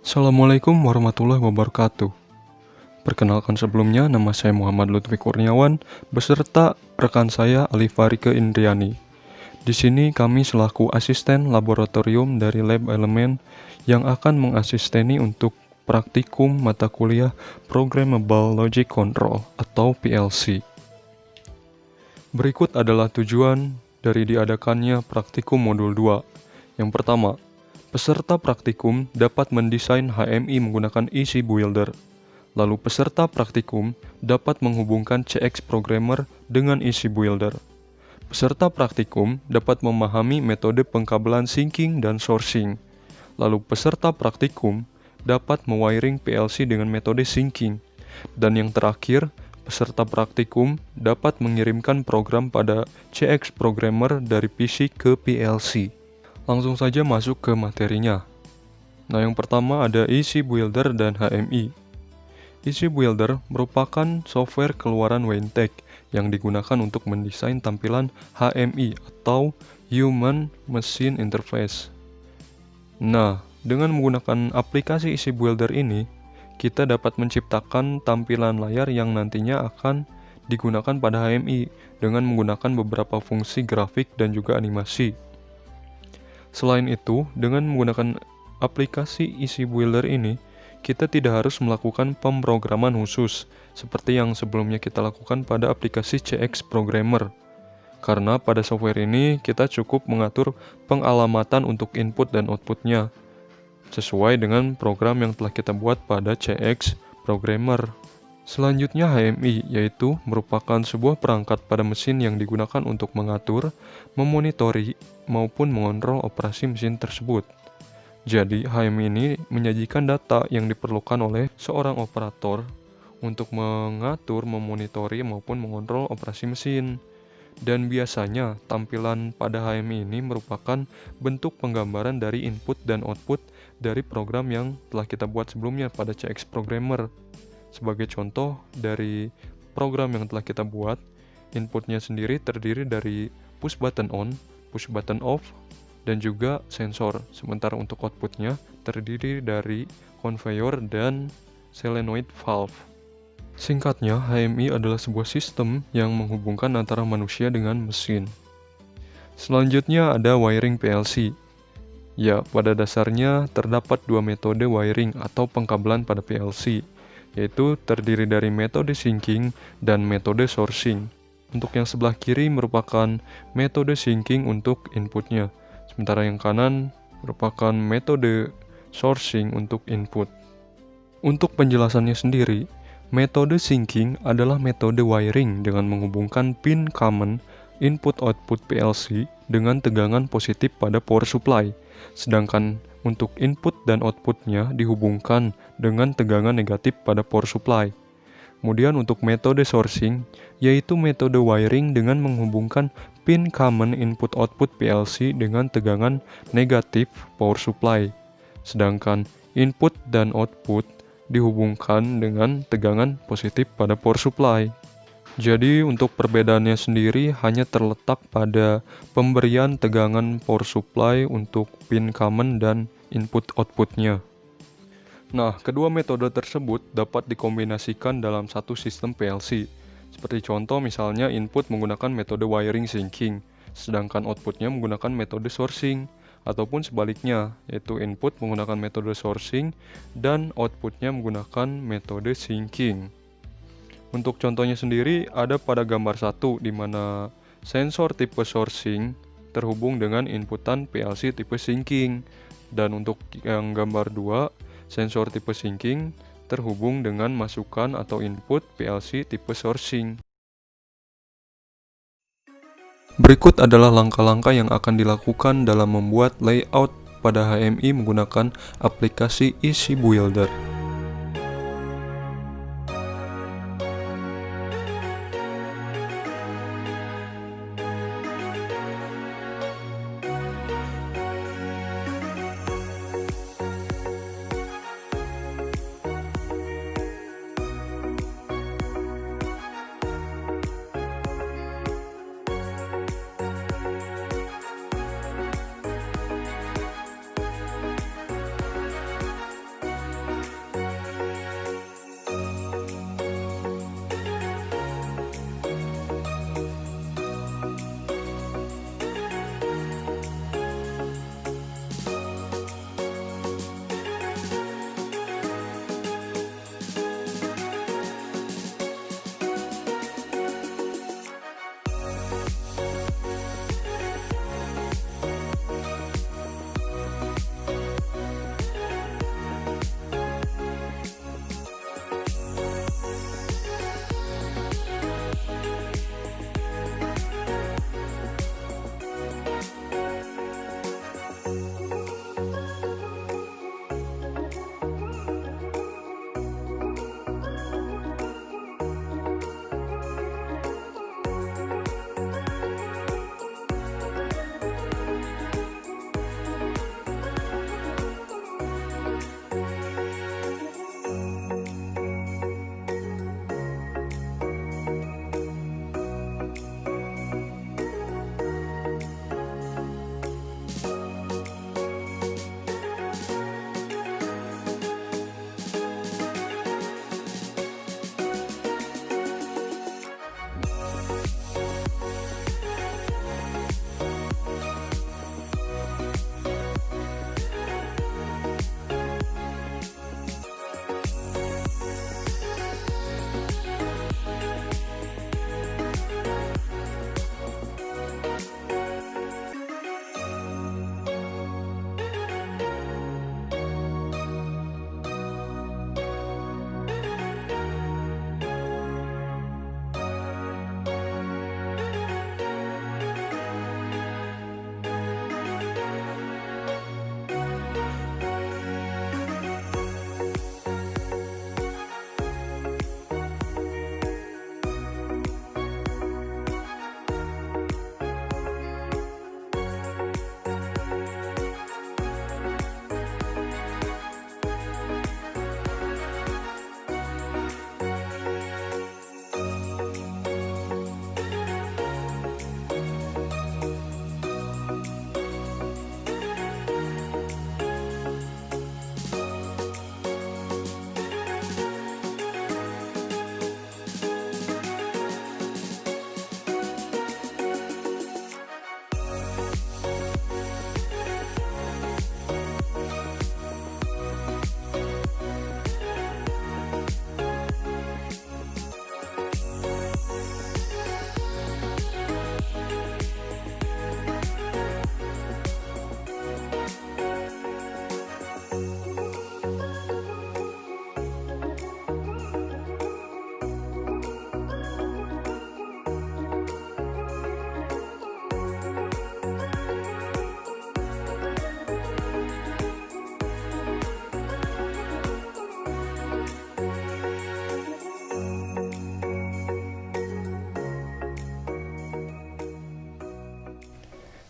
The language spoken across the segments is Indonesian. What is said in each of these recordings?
Assalamualaikum warahmatullahi wabarakatuh. Perkenalkan sebelumnya, nama saya Muhammad Lutfi Kurniawan beserta rekan saya Alifarike Indriani. Di sini kami selaku asisten laboratorium dari Lab Elemen yang akan mengasisteni untuk praktikum mata kuliah Programmable Logic Control atau PLC. Berikut adalah tujuan dari diadakannya praktikum modul 2. Yang pertama, peserta praktikum dapat mendesain HMI menggunakan EC Builder. Lalu peserta praktikum dapat menghubungkan CX Programmer dengan EC Builder. Peserta praktikum dapat memahami metode pengkabelan syncing dan sourcing. Lalu peserta praktikum dapat mewiring PLC dengan metode syncing. Dan yang terakhir, peserta praktikum dapat mengirimkan program pada CX Programmer dari PC ke PLC. Langsung saja masuk ke materinya. Nah, yang pertama ada EC Builder dan HMI. EC Builder merupakan software keluaran Wayne-Tech yang digunakan untuk mendesain tampilan HMI atau Human Machine Interface. Nah, dengan menggunakan aplikasi EC Builder ini, kita dapat menciptakan tampilan layar yang nantinya akan digunakan pada HMI dengan menggunakan beberapa fungsi grafik dan juga animasi. Selain itu, dengan menggunakan aplikasi EC Builder ini, kita tidak harus melakukan pemrograman khusus seperti yang sebelumnya kita lakukan pada aplikasi CX Programmer. Karena pada software ini kita cukup mengatur pengalamatan untuk input dan outputnya sesuai dengan program yang telah kita buat pada CX Programmer. Selanjutnya HMI, yaitu merupakan sebuah perangkat pada mesin yang digunakan untuk mengatur, memonitori, maupun mengontrol operasi mesin tersebut. Jadi, HMI ini menyajikan data yang diperlukan oleh seorang operator untuk mengatur, memonitori, maupun mengontrol operasi mesin. Dan biasanya, tampilan pada HMI ini merupakan bentuk penggambaran dari input dan output dari program yang telah kita buat sebelumnya pada CX Programmer. Sebagai contoh dari program yang telah kita buat, inputnya sendiri terdiri dari push button on, push button off, dan juga sensor. Sementara untuk outputnya terdiri dari conveyor dan solenoid valve. Singkatnya, HMI adalah sebuah sistem yang menghubungkan antara manusia dengan mesin. Selanjutnya ada wiring PLC. Ya, pada dasarnya terdapat dua metode wiring atau pengkabelan pada PLC, yaitu terdiri dari metode syncing dan metode sourcing. Untuk yang sebelah kiri merupakan metode syncing untuk inputnya, sementara yang kanan merupakan metode sourcing untuk input. Untuk penjelasannya sendiri, metode syncing adalah metode wiring dengan menghubungkan pin common input-output PLC dengan tegangan positif pada power supply, sedangkan untuk input dan outputnya dihubungkan dengan tegangan negatif pada power supply. Kemudian untuk metode sourcing, yaitu metode wiring dengan menghubungkan pin common input-output PLC dengan tegangan negatif power supply, sedangkan input dan output dihubungkan dengan tegangan positif pada power supply. Jadi untuk perbedaannya sendiri hanya terletak pada pemberian tegangan power supply untuk pin common dan input-outputnya. Nah, kedua metode tersebut dapat dikombinasikan dalam satu sistem PLC. Seperti contoh misalnya input menggunakan metode wiring syncing, sedangkan outputnya menggunakan metode sourcing. Ataupun sebaliknya, yaitu input menggunakan metode sourcing dan outputnya menggunakan metode syncing. Untuk contohnya sendiri ada pada gambar 1 di mana sensor tipe sourcing terhubung dengan inputan PLC tipe syncing, dan untuk yang gambar 2 sensor tipe syncing terhubung dengan masukan atau input PLC tipe sourcing. Berikut adalah langkah-langkah yang akan dilakukan dalam membuat layout pada HMI menggunakan aplikasi EC Builder.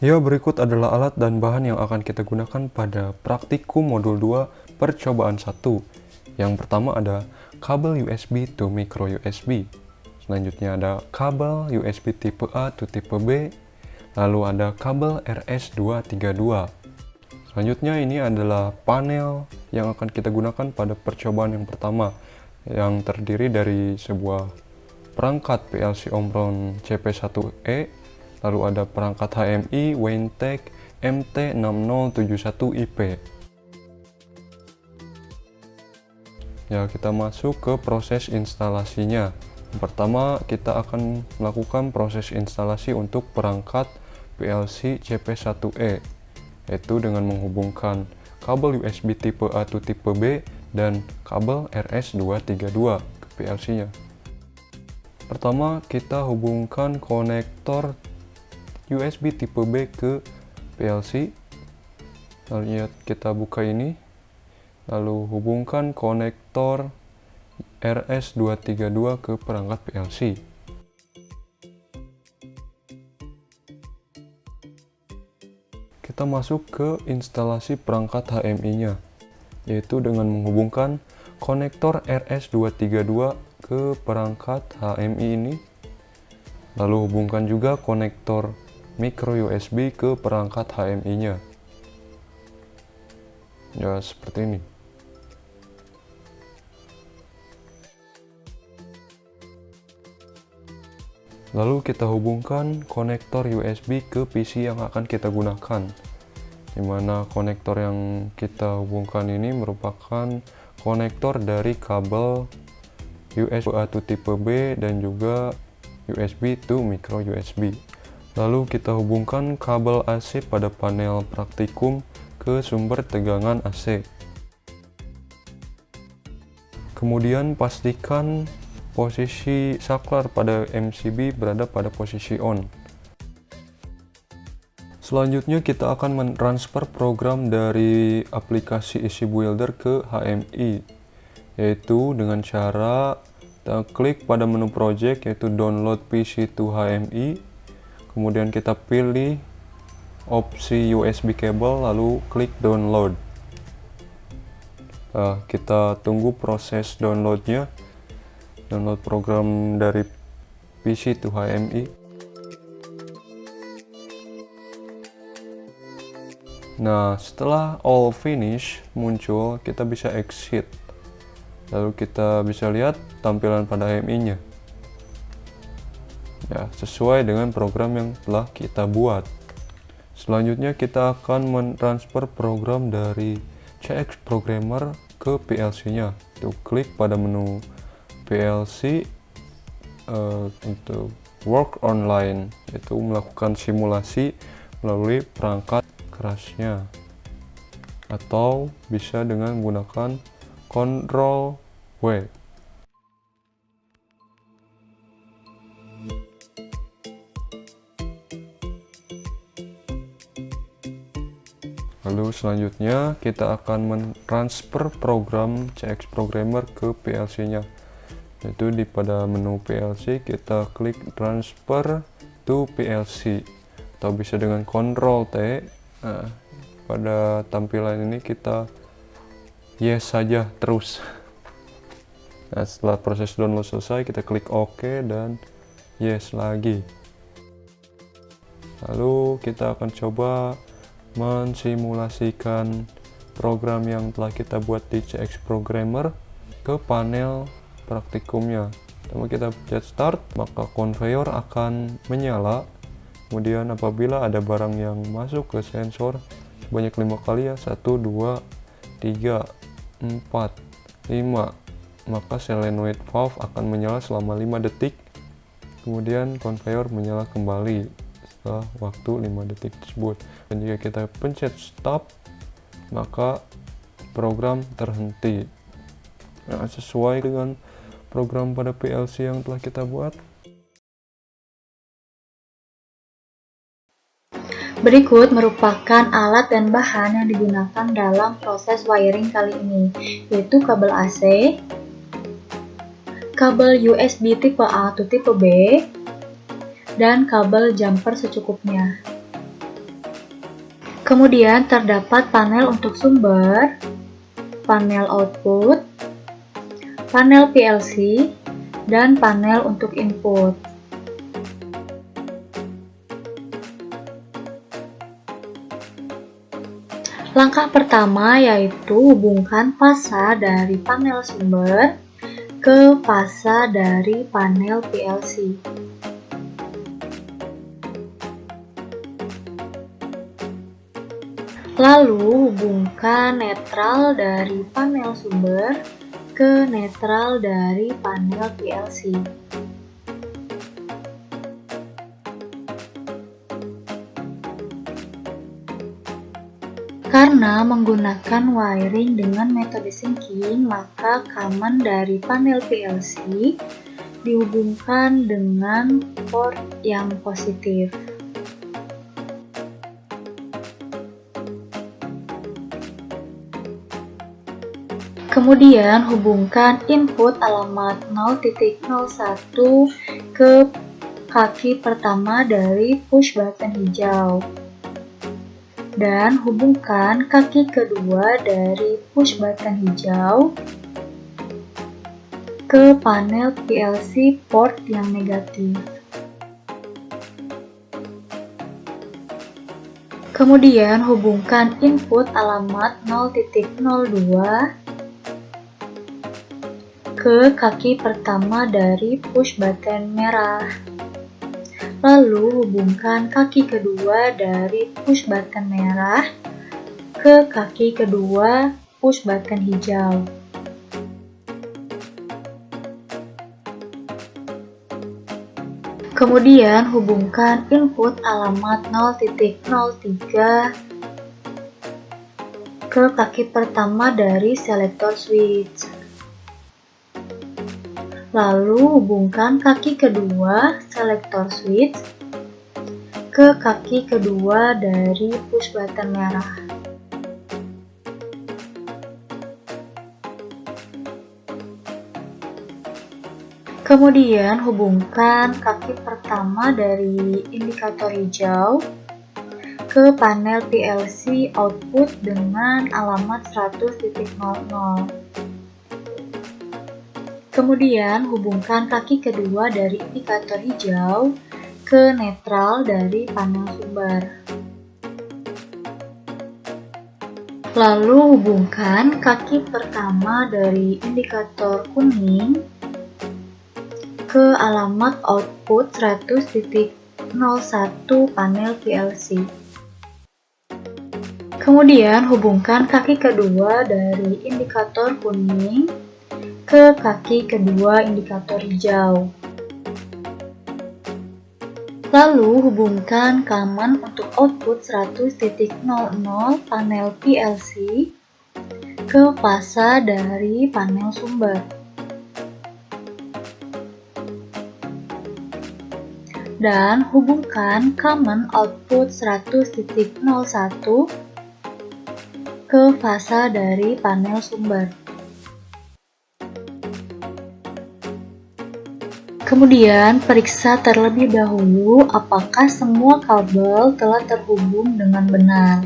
Ya, berikut adalah alat dan bahan yang akan kita gunakan pada praktikum modul 2 percobaan 1. Yang pertama ada kabel USB to micro USB. Selanjutnya ada kabel USB tipe A to tipe B. Lalu ada kabel RS232. Selanjutnya ini adalah panel yang akan kita gunakan pada percobaan yang pertama, yang terdiri dari sebuah perangkat PLC Omron CP1E. Lalu ada perangkat HMI Weintek MT6071IP. Ya, kita masuk ke proses instalasinya. Pertama, kita akan melakukan proses instalasi untuk perangkat PLC CP1E, yaitu dengan menghubungkan kabel USB tipe A to tipe B dan kabel RS232 ke PLC-nya. Pertama, kita hubungkan konektor USB tipe B ke PLC. Lalu kita buka ini, lalu hubungkan konektor RS232 ke perangkat PLC. Kita masuk ke instalasi perangkat HMI-nya, yaitu dengan menghubungkan konektor RS232 ke perangkat HMI ini. Lalu hubungkan juga konektor micro USB ke perangkat HMI-nya. Ya, seperti ini. Lalu kita hubungkan konektor USB ke PC yang akan kita gunakan. Dimana konektor yang kita hubungkan ini merupakan konektor dari kabel USB A to tipe B dan juga USB to micro USB. Lalu kita hubungkan kabel AC pada panel praktikum ke sumber tegangan AC. Kemudian pastikan posisi saklar pada MCB berada pada posisi on. Selanjutnya kita akan mentransfer program dari aplikasi EC Builder ke HMI, yaitu dengan cara kita klik pada menu project, yaitu download PC to HMI. Kemudian kita pilih opsi USB cable, lalu klik download. Kita tunggu proses downloadnya, download program dari PC to HMI. Nah, setelah all finish muncul, kita bisa exit. Lalu kita bisa lihat tampilan pada HMI-nya. Ya, sesuai dengan program yang telah kita buat. Selanjutnya kita akan mentransfer program dari CX Programmer ke PLC-nya. Untuk klik pada menu PLC untuk work online, yaitu melakukan simulasi melalui perangkat kerasnya, atau bisa dengan menggunakan Ctrl W. Lalu selanjutnya kita akan mentransfer program CX Programmer ke PLC-nya. Yaitu pada menu PLC kita klik transfer to PLC, atau bisa dengan Ctrl T. Nah, pada tampilan ini kita yes saja terus. Nah, setelah proses download selesai, kita klik OK dan yes lagi. Lalu kita akan coba mensimulasikan program yang telah kita buat di CX Programmer ke panel praktikumnya. Pertama kita pencet start, maka conveyor akan menyala. Kemudian apabila ada barang yang masuk ke sensor sebanyak 5 kali, ya 1, 2, 3, 4, 5, maka solenoid valve akan menyala selama 5 detik. Kemudian conveyor menyala kembali setelah waktu 5 detik tersebut. Dan jika kita pencet stop, maka program terhenti. Nah, sesuai dengan program pada PLC yang telah kita buat. Berikut merupakan alat dan bahan yang digunakan dalam proses wiring kali ini, yaitu kabel AC, kabel USB tipe A atau tipe B, dan kabel jumper secukupnya. Kemudian terdapat panel untuk sumber, panel output, panel PLC, dan panel untuk input. Langkah pertama yaitu hubungkan fasa dari panel sumber ke fasa dari panel PLC. Lalu hubungkan netral dari panel sumber ke netral dari panel PLC. Karena menggunakan wiring dengan metode syncing, maka common dari panel PLC dihubungkan dengan port yang positif. Kemudian hubungkan input alamat 0.01 ke kaki pertama dari push button hijau. Dan hubungkan kaki kedua dari push button hijau ke panel PLC port yang negatif. Kemudian hubungkan input alamat 0.02 ke kaki pertama dari push button merah. Lalu hubungkan kaki kedua dari push button merah ke kaki kedua push button hijau. Kemudian hubungkan input alamat 0.03 ke kaki pertama dari selector switch. Lalu hubungkan kaki kedua selector switch ke kaki kedua dari push button merah. Kemudian hubungkan kaki pertama dari indikator hijau ke panel PLC output dengan alamat 100.00. Kemudian hubungkan kaki kedua dari indikator hijau ke netral dari panel sumber. Lalu hubungkan kaki pertama dari indikator kuning ke alamat output 100.01 panel PLC. Kemudian hubungkan kaki kedua dari indikator kuning ke kaki kedua indikator hijau. Lalu hubungkan common untuk output 100.00 panel PLC ke fasa dari panel sumber. Dan hubungkan common output 100.01 ke fasa dari panel sumber. Kemudian periksa terlebih dahulu apakah semua kabel telah terhubung dengan benar.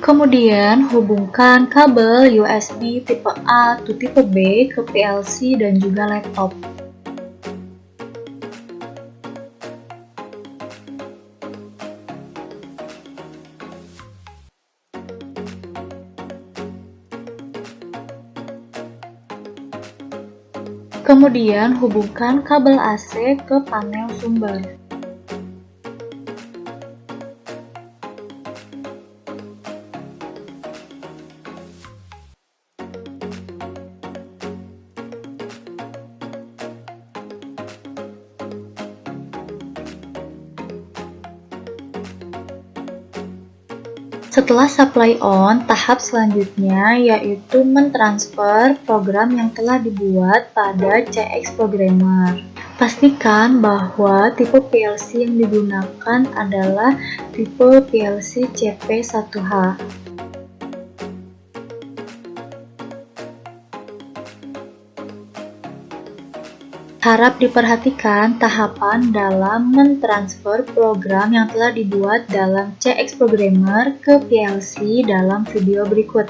Kemudian hubungkan kabel USB tipe A atau tipe B ke PLC dan juga laptop. Kemudian hubungkan kabel AC ke panel sumber. Setelah supply on, tahap selanjutnya yaitu mentransfer program yang telah dibuat pada CX Programmer. Pastikan bahwa tipe PLC yang digunakan adalah tipe PLC CP1H. Harap diperhatikan tahapan dalam mentransfer program yang telah dibuat dalam CX Programmer ke PLC dalam video berikut.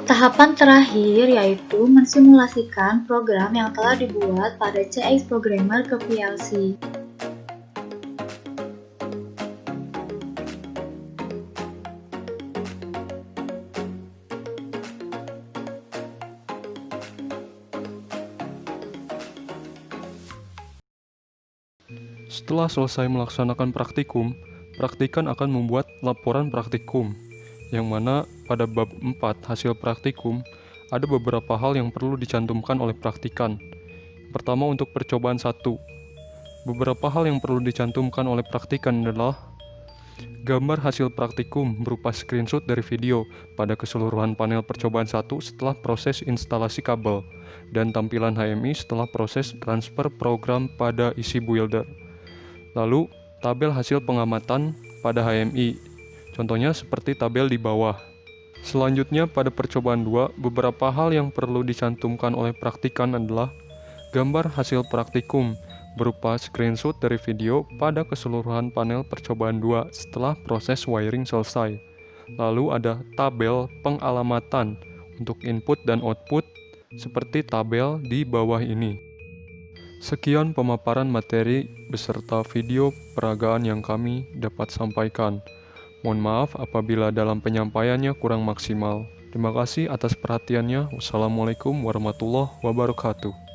Tahapan terakhir yaitu mensimulasikan program yang telah dibuat pada CX Programmer ke PLC. Setelah selesai melaksanakan praktikum, praktikan akan membuat laporan praktikum, yang mana pada bab 4 hasil praktikum, ada beberapa hal yang perlu dicantumkan oleh praktikan. Pertama, untuk percobaan 1. Beberapa hal yang perlu dicantumkan oleh praktikan adalah gambar hasil praktikum berupa screenshot dari video pada keseluruhan panel percobaan 1 setelah proses instalasi kabel, dan tampilan HMI setelah proses transfer program pada EC Builder. Lalu, tabel hasil pengamatan pada HMI, contohnya seperti tabel di bawah. Selanjutnya, pada percobaan 2, beberapa hal yang perlu dicantumkan oleh praktikan adalah gambar hasil praktikum berupa screenshot dari video pada keseluruhan panel percobaan 2 setelah proses wiring selesai. Lalu ada tabel pengalamatan untuk input dan output seperti tabel di bawah ini. Sekian pemaparan materi beserta video peragaan yang kami dapat sampaikan. Mohon maaf apabila dalam penyampaiannya kurang maksimal. Terima kasih atas perhatiannya. Wassalamualaikum warahmatullahi wabarakatuh.